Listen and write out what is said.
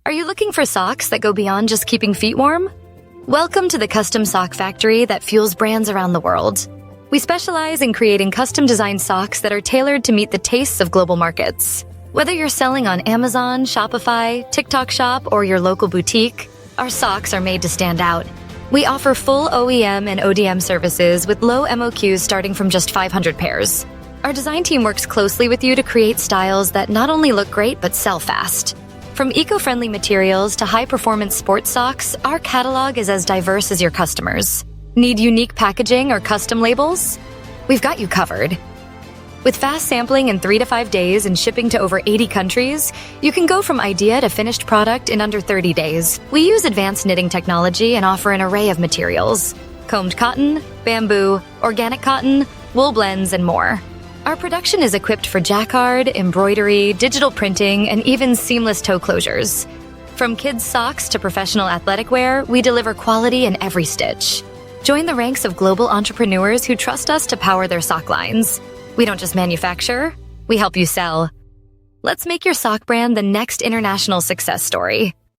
Are you looking for socks that go beyond just keeping feet warm? Welcome to the custom sock factory that fuels brands around the world. We specialize in creating custom-designed socks that are tailored to meet the tastes of global markets. Whether you're selling on Amazon, Shopify, TikTok Shop, or your local boutique, our socks are made to stand out. We offer full OEM and ODM services with low MOQs starting from just 500 pairs. Our design team works closely with you to create styles that not only look great but sell fast. From eco-friendly materials to high-performance sports socks, our catalog is as diverse as your customers. Need unique packaging or custom labels? We've got you covered. With fast sampling in 3 to 5 days and shipping to over 80 countries, you can go from idea to finished product in under 30 days. We use advanced knitting technology and offer an array of materials: combed cotton, bamboo, organic cotton, wool blends, and more. Our production is equipped for jacquard, embroidery, digital printing, and even seamless toe closures. From kids' socks to professional athletic wear, we deliver quality in every stitch. Join the ranks of global entrepreneurs who trust us to power their sock lines. We don't just manufacture, we help you sell. Let's make your sock brand the next international success story.